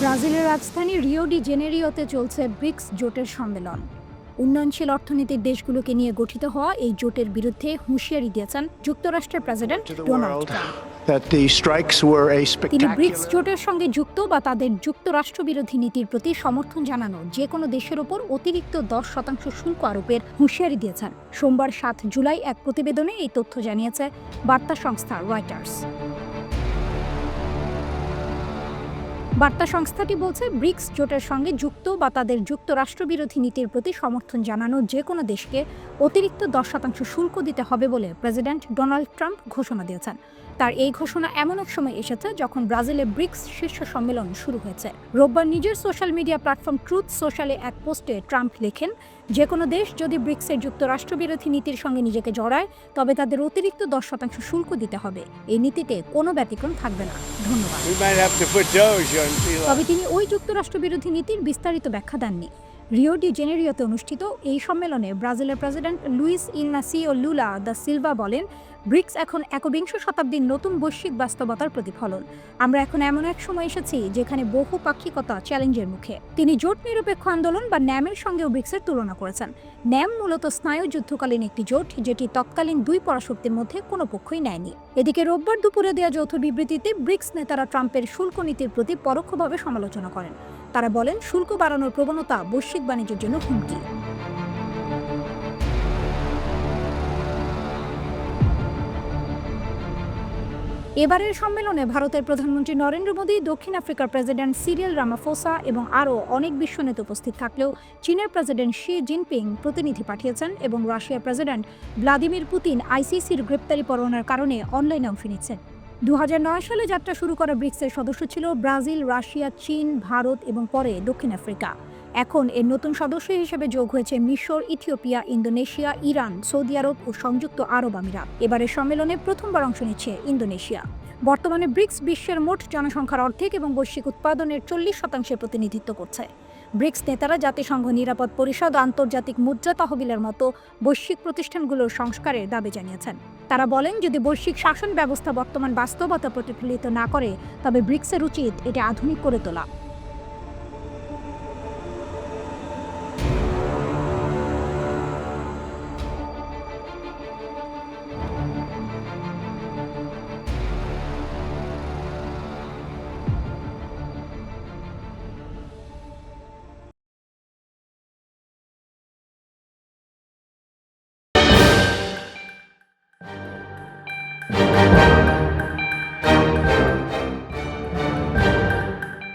ব্রাজিলের রাজধানী Rio de জেনেরিওতে চলছে ব্রিক্স জোটের সম্মেলন। উন্নয়নশীল অর্থনীতির দেশগুলোকে নিয়ে গঠিত হওয়া এই জোটের বিরুদ্ধে হুঁশিয়ারি দিয়েছেন যুক্তরাষ্ট্রের প্রেসিডেন্ট ডোনাল্ড ট্রাম্প। তিনি ব্রিক্স জোটের সঙ্গে যুক্ত বা তাদের যুক্তরাষ্ট্র বিরোধী নীতির প্রতি সমর্থন জানানো যে কোনো দেশের ওপর অতিরিক্ত 10% শুল্ক আরোপের হুঁশিয়ারি দিয়েছেন। সোমবার 7 জুলাই এক প্রতিবেদনে এই তথ্য জানিয়েছে বার্তা সংস্থা রয়টার্স। বার্তা সংস্থাটি বলছে, ব্রিক্স জোটের সঙ্গে যুক্ত বা তাদের যুক্তরাষ্ট্র বিরোধী নীতির প্রতি সমর্থন জানানো যে কোনো দেশকে অতিরিক্ত 10% শুল্ক দিতে হবে বলে প্রেসিডেন্ট ডোনাল্ড ট্রাম্প ঘোষণা দিয়েছেন। তার এই ঘোষণা এমন এক সময় এসেছে যখন ব্রাজিলে ব্রিক্স শীর্ষ সম্মেলন শুরু হয়েছে। রোববার নিজের সোশ্যাল মিডিয়া প্ল্যাটফর্ম ট্রুথ সোশ্যালে এক পোস্টে ট্রাম্প লেখেন, যে কোনো দেশ যদি ব্রিক্সের যুক্তরাষ্ট্র বিরোধী নীতির সঙ্গে নিজেকে জড়ায় তবে তাদের অতিরিক্ত 10% শুল্ক দিতে হবে। এই নীতিতে কোনো ব্যতিক্রম থাকবে না। ধন্যবাদ। তবে তিনি ওই যুক্তরাষ্ট্র বিরোধী নীতির বিস্তারিত ব্যাখ্যা দেননি। রিও ডি জেনেরিওতে অনুষ্ঠিত এই সম্মেলনে ব্রাজিলের president Luiz Inacio Lula da Silva বলেন, ব্রিক্স এখন একবিংশ শতাব্দীর নতুন বৈশ্বিক বাস্তবতার প্রতিফলন। আমরা এখন এমন এক সময় এসেছি যেখানে বহুপাক্ষিকতা চ্যালেঞ্জের মুখে। তিনি জোট নিরপেক্ষ আন্দোলন বা ন্যামের সঙ্গেও ব্রিক্সের তুলনা করেছেন। ন্যাম মূলত স্নায়ু যুদ্ধকালীন একটি জোট, যেটি তৎকালীন দুই পরাশক্তির মধ্যে কোনো পক্ষই নেয়নি। এদিকে রোববার দুপুরে দেওয়া যৌথ বিবৃতিতে ব্রিক্স নেতারা ট্রাম্পের শুল্ক নীতির প্রতি পরোক্ষভাবে সমালোচনা করেন। তারা বলেন, শুল্ক বাড়ানোর প্রবণতা বৈশ্বিক বাণিজ্যের জন্য হুমকি। এবারের সম্মেলনে ভারতের প্রধানমন্ত্রী নরেন্দ্র মোদী, দক্ষিণ আফ্রিকার প্রেসিডেন্ট সিরিল রামাফোসা এবং আরও অনেক বিশ্ব নেতা উপস্থিত থাকলেও চীনের প্রেসিডেন্ট শি জিনপিং প্রতিনিধি পাঠিয়েছেন এবং রাশিয়ার প্রেসিডেন্ট ভ্লাদিমির পুতিন আইসিসির গ্রেপ্তারি পরোয়ানার কারণে অনলাইনে অংশ নিচ্ছেন। 2009 সালে যাত্রা শুরু করা ব্রিক্সের সদস্য ছিল ব্রাজিল, রাশিয়া, চীন, ভারত এবং পরে দক্ষিণ আফ্রিকা। এখন এর নতুন সদস্য হিসেবে যোগ হয়েছে মিশর, ইথিওপিয়া, ইন্দোনেশিয়া, ইরান, সৌদি আরব ও সংযুক্ত আরব আমিরাত। এবারের সম্মেলনে প্রথমবার অংশ নিচ্ছে ইন্দোনেশিয়া। বর্তমানে ব্রিক্স বিশ্বের মোট জনসংখ্যার অর্ধেক এবং বৈশ্বিক উৎপাদনের 40% প্রতিনিধিত্ব করছে। ব্রিক্স নেতারা জাতিসংঘ নিরাপদ পরিষদ, আন্তর্জাতিক মুদ্রা তহবিলের মতো বৈশ্বিক প্রতিষ্ঠানগুলোর সংস্কারের দাবি জানিয়েছেন। তারা বলেন, যদি বৈশ্বিক শাসন ব্যবস্থা বর্তমান বাস্তবতা প্রতিফলিত না করে তবে ব্রিক্সের উচিত এটি আধুনিক করে তোলা।